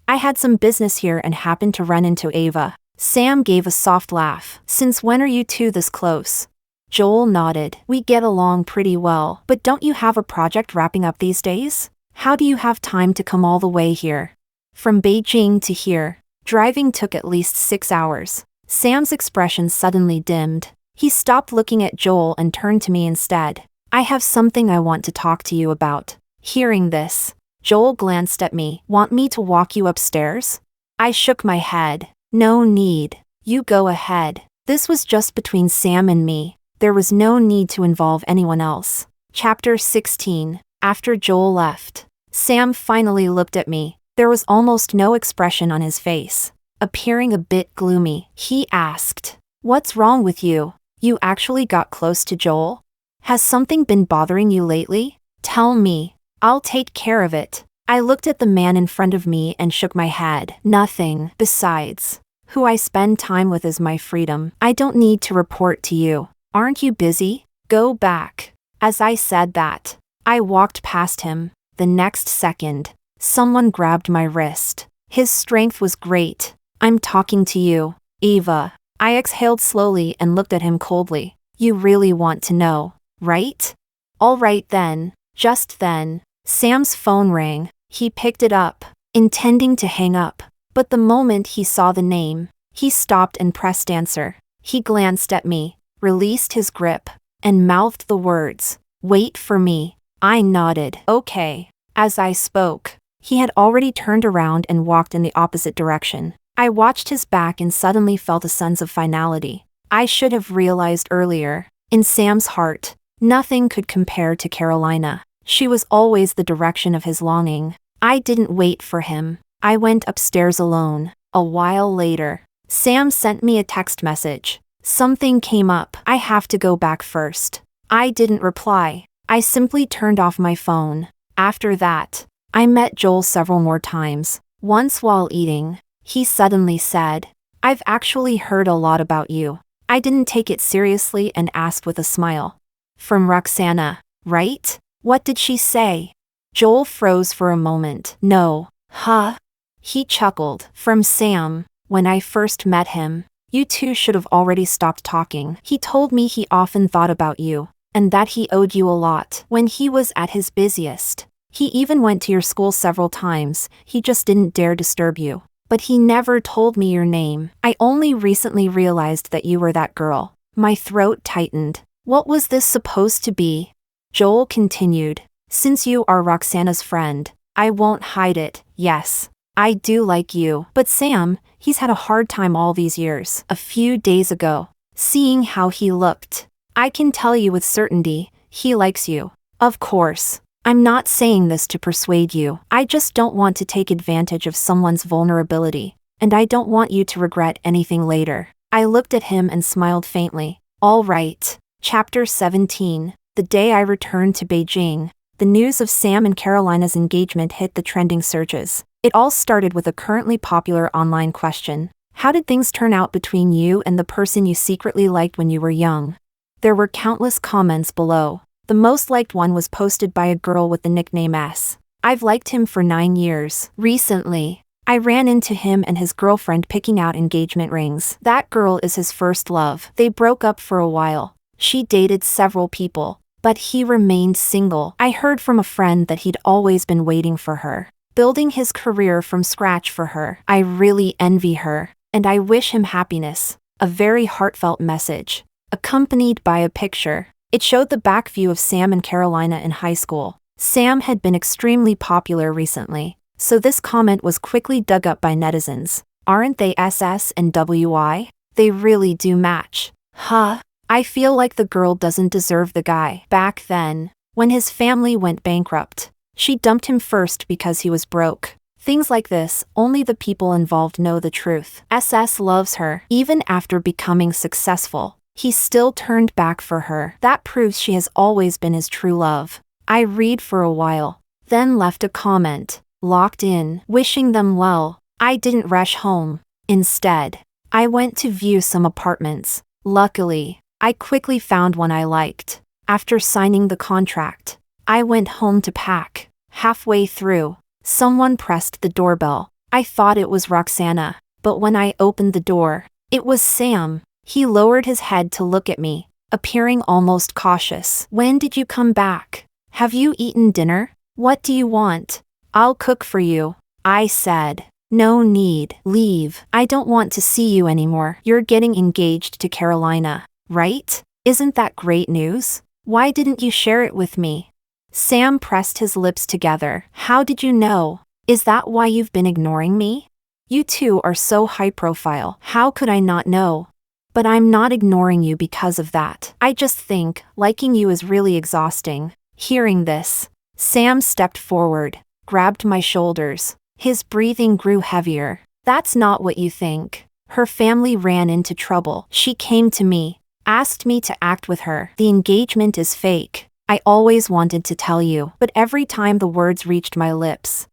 "I had some business here and happened to run into Ava." Sam gave a soft laugh. "Since when are you two this close?" Joel nodded. "We get along pretty well. But don't you have a project wrapping up these days? How do you have time to come all the way here?" From Beijing to here, driving took at least 6 hours. Sam's expression suddenly dimmed. He stopped looking at Joel and turned to me instead. "I have something I want to talk to you about." Hearing this, Joel glanced at me. "Want me to walk you upstairs?" I shook my head. "No need. You go ahead." This was just between Sam and me. There was no need to involve anyone else. Chapter 16. After Joel left, Sam finally looked at me. There was almost no expression on his face. Appearing a bit gloomy, he asked, "What's wrong with you? You actually got close to Joel? Has something been bothering you lately? Tell me. I'll take care of it." I looked at the man in front of me and shook my head. "Nothing. Besides, Who I spend time with is my freedom. I don't need to report to you. Aren't you busy? Go back. As I said that, I walked past him. The next second, someone grabbed my wrist. His strength was great. I'm talking to you, Eva. I exhaled slowly and looked at him coldly. You really want to know, right? All right then. Just then, Sam's phone rang. He picked it up, intending to hang up. But the moment he saw the name, he stopped and pressed answer. He glanced at me, released his grip, and mouthed the words, "Wait for me." I nodded. Okay. As I spoke, he had already turned around and walked in the opposite direction. I watched his back and suddenly felt a sense of finality. I should have realized earlier. In Sam's heart, nothing could compare to Carolina. She was always the direction of his longing. I didn't wait for him. I went upstairs alone. A while later, Sam sent me a text message. Something came up. I have to go back first. I didn't reply. I simply turned off my phone. After that, I met Joel several more times. Once while eating, he suddenly said, "I've actually heard a lot about you." I didn't take it seriously and asked with a smile. "From Roxana, right? What did she say?" Joel froze for a moment. "No." "Huh?" He chuckled. "From Sam. When I first met him, you two should have already stopped talking. He told me he often thought about you, and that he owed you a lot when he was at his busiest. He even went to your school several times. He just didn't dare disturb you. But he never told me your name. I only recently realized that you were that girl." My throat tightened. What was this supposed to be? Joel continued. "Since you are Roxana's friend, I won't hide it. Yes, I do like you. But Sam, he's had a hard time all these years. A few days ago, seeing how he looked, I can tell you with certainty, he likes you. Of course, I'm not saying this to persuade you. I just don't want to take advantage of someone's vulnerability, and I don't want you to regret anything later." I looked at him and smiled faintly. All right. Chapter 17. The day I returned to Beijing, the news of Sam and Carolina's engagement hit the trending searches. It all started with a currently popular online question. How did things turn out between you and the person you secretly liked when you were young? There were countless comments below. The most liked one was posted by a girl with the nickname S. "I've liked him for 9 years. Recently, I ran into him and his girlfriend picking out engagement rings. That girl is his first love. They broke up for a while. She dated several people, but he remained single. I heard from a friend that he'd always been waiting for her, building his career from scratch for her. I really envy her, and I wish him happiness." A very heartfelt message, accompanied by a picture. It showed the back view of Sam and Carolina in high school. Sam had been extremely popular recently, so this comment was quickly dug up by netizens. Aren't they SS and WI? They really do match. Huh? I feel like the girl doesn't deserve the guy. Back then, when his family went bankrupt, she dumped him first because he was broke. Things like this, only the people involved know the truth. SS loves her. Even after becoming successful, he still turned back for her. That proves she has always been his true love. I read for a while, then left a comment. Locked in, wishing them well. I didn't rush home. Instead, I went to view some apartments. Luckily, I quickly found one I liked. After signing the contract, I went home to pack. Halfway through, someone pressed the doorbell. I thought it was Roxana, but when I opened the door, it was Sam. He lowered his head to look at me, appearing almost cautious. "When did you come back? Have you eaten dinner? What do you want? I'll cook for you." I said. "No need. Leave. I don't want to see you anymore. You're getting engaged to Carolina, right? Isn't that great news? Why didn't you share it with me?" Sam pressed his lips together. "How did you know? Is that why you've been ignoring me? You two are so high profile. How could I not know? But I'm not ignoring you because of that. I just think liking you is really exhausting." Hearing this, Sam stepped forward, grabbed my shoulders. His breathing grew heavier. "That's not what you think. Her family ran into trouble. She came to me, asked me to act with her. The engagement is fake. I always wanted to tell you, but every time the words reached my lips,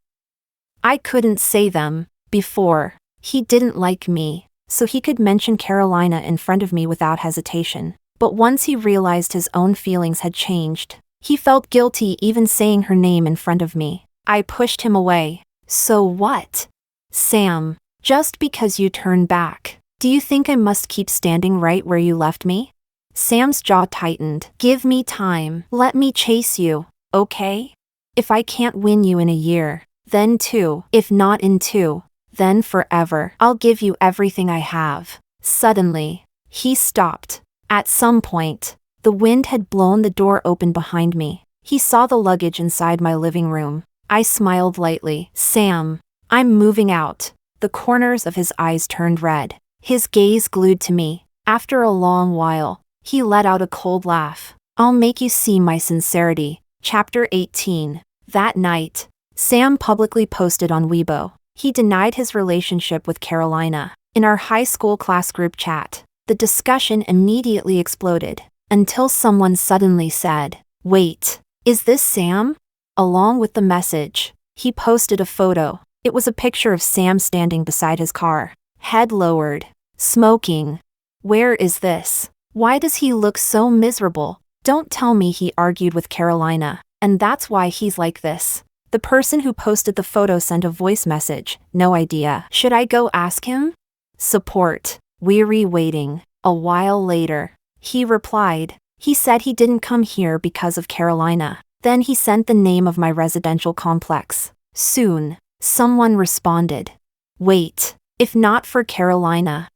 I couldn't say them. Before, he didn't like me, so he could mention Carolina in front of me without hesitation. But once he realized his own feelings had changed, he felt guilty even saying her name in front of me. I pushed him away. So what? Sam, just because you turned back, do you think I must keep standing right where you left me? Sam's jaw tightened. Give me time. Let me chase you, okay? If I can't win you in a year, then 2. If not in 2, then forever. I'll give you everything I have. Suddenly, he stopped. At some point, the wind had blown the door open behind me. He saw the luggage inside my living room. I smiled lightly. Sam, I'm moving out. The corners of his eyes turned red. His gaze glued to me. After a long while, he let out a cold laugh. I'll make you see my sincerity. Chapter 18. That night, Sam publicly posted on Weibo. He denied his relationship with Carolina. In our high school class group chat, the discussion immediately exploded, until someone suddenly said, "Wait, is this Sam?" Along with the message, he posted a photo. It was a picture of Sam standing beside his car, head lowered, smoking. Where is this? Why does he look so miserable? Don't tell me he argued with Carolina, and that's why he's like this. The person who posted the photo sent a voice message. No idea. Should I go ask him? Support. Weary waiting. A while later, he replied. He said he didn't come here because of Carolina. Then he sent the name of my residential complex. Soon, someone responded. Wait, if not for Carolina.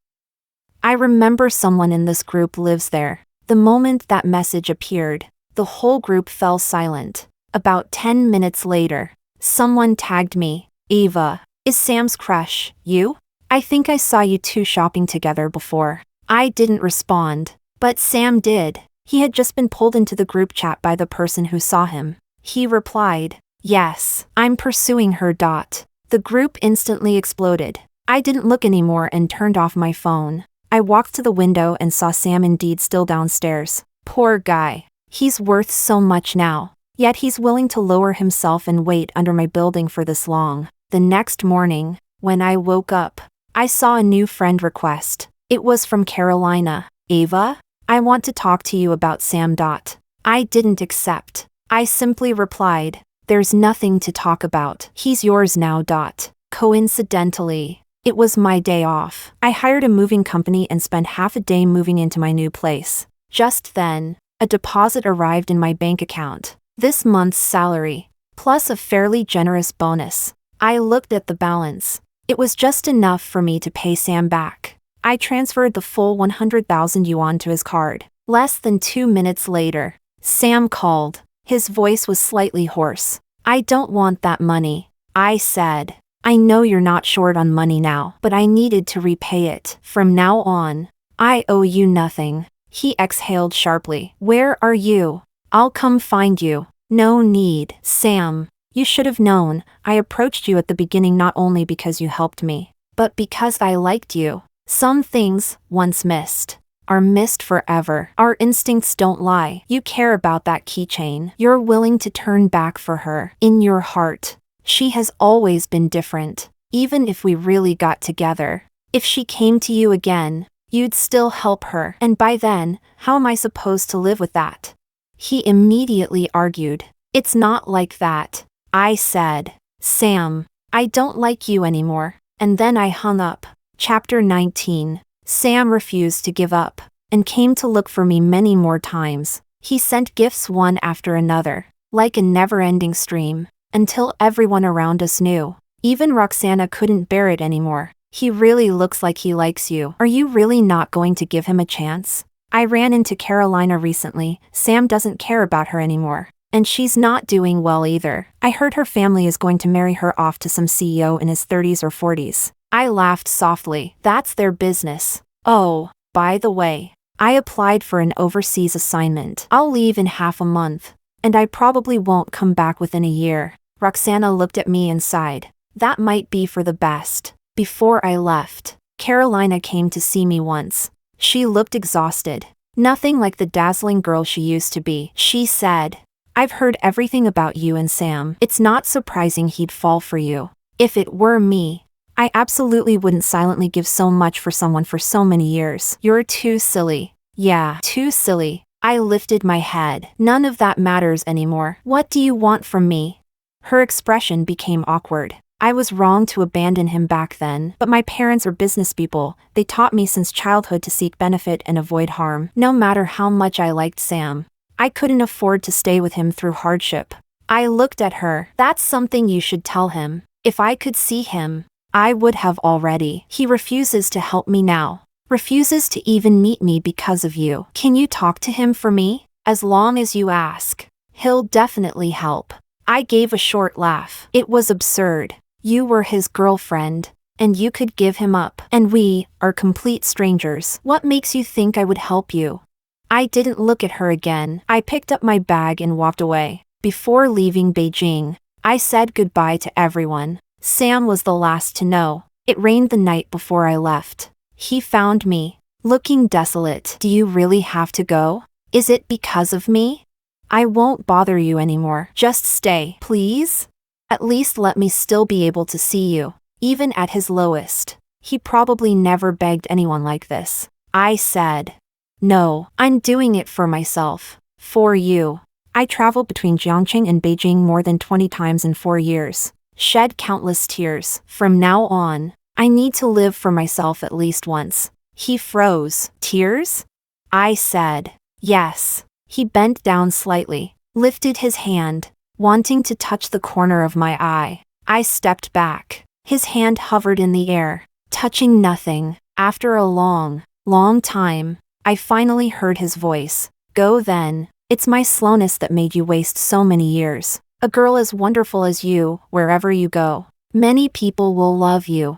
I remember someone in this group lives there. The moment that message appeared, the whole group fell silent. About 10 minutes later, someone tagged me. Eva, is Sam's crush you? I think I saw you two shopping together before. I didn't respond, but Sam did. He had just been pulled into the group chat by the person who saw him. He replied, yes, I'm pursuing her. The group instantly exploded. I didn't look anymore and turned off my phone. I walked to the window and saw Sam indeed still downstairs. Poor guy. He's worth so much now. Yet he's willing to lower himself and wait under my building for this long. The next morning, when I woke up, I saw a new friend request. It was from Carolina. Ava, I want to talk to you about Sam. I didn't accept. I simply replied, there's nothing to talk about. He's yours now. Coincidentally, it was my day off. I hired a moving company and spent half a day moving into my new place. Just then, a deposit arrived in my bank account. This month's salary, plus a fairly generous bonus. I looked at the balance. It was just enough for me to pay Sam back. I transferred the full 100,000 yuan to his card. Less than 2 minutes later, Sam called. His voice was slightly hoarse. I don't want that money, I said. I know you're not short on money now, but I needed to repay it. From now on, I owe you nothing. He exhaled sharply. Where are you? I'll come find you. No need. Sam, you should have known. I approached you at the beginning not only because you helped me, but because I liked you. Some things, once missed, are missed forever. Our instincts don't lie. You care about that keychain. You're willing to turn back for her. In your heart, she has always been different. Even if we really got together, if she came to you again, you'd still help her. And by then, how am I supposed to live with that? He immediately argued. It's not like that. I said, Sam, I don't like you anymore. And then I hung up. Chapter 19. Sam refused to give up, and came to look for me many more times. He sent gifts one after another, like a never-ending stream, until everyone around us knew. Even Roxana couldn't bear it anymore. He really looks like he likes you. Are you really not going to give him a chance? I ran into Carolina recently. Sam doesn't care about her anymore. And she's not doing well either. I heard her family is going to marry her off to some CEO in his 30s or 40s. I laughed softly. That's their business. Oh, by the way, I applied for an overseas assignment. I'll leave in half a month, and I probably won't come back within a year. Roxana looked at me and sighed. That might be for the best. Before I left, Carolina came to see me once. She looked exhausted. Nothing like the dazzling girl she used to be. She said, I've heard everything about you and Sam. It's not surprising he'd fall for you. If it were me, I absolutely wouldn't silently give so much for someone for so many years. You're too silly. Yeah, too silly. I lifted my head. None of that matters anymore. What do you want from me? Her expression became awkward. I was wrong to abandon him back then, but my parents are business people. They taught me since childhood to seek benefit and avoid harm. No matter how much I liked Sam, I couldn't afford to stay with him through hardship. I looked at her. That's something you should tell him. If I could see him, I would have already. He refuses to help me now. Refuses to even meet me because of you. Can you talk to him for me? As long as you ask. He'll definitely help. I gave a short laugh. It was absurd. You were his girlfriend, and you could give him up. And we are complete strangers. What makes you think I would help you? I didn't look at her again. I picked up my bag and walked away. Before leaving Beijing, I said goodbye to everyone. Sam was the last to know. It rained the night before I left. He found me, looking desolate. Do you really have to go? Is it because of me? I won't bother you anymore. Just stay, please? At least let me still be able to see you. Even at his lowest, he probably never begged anyone like this. I said, no, I'm doing it for myself. For you. I traveled between Jiangqing and Beijing more than 20 times in 4 years. Shed countless tears. From now on, I need to live for myself at least once. He froze. Tears? I said, yes. He bent down slightly, lifted his hand, wanting to touch the corner of my eye. I stepped back. His hand hovered in the air, touching nothing. After a long, long time, I finally heard his voice. Go then. It's my slowness that made you waste so many years. A girl as wonderful as you, wherever you go, many people will love you.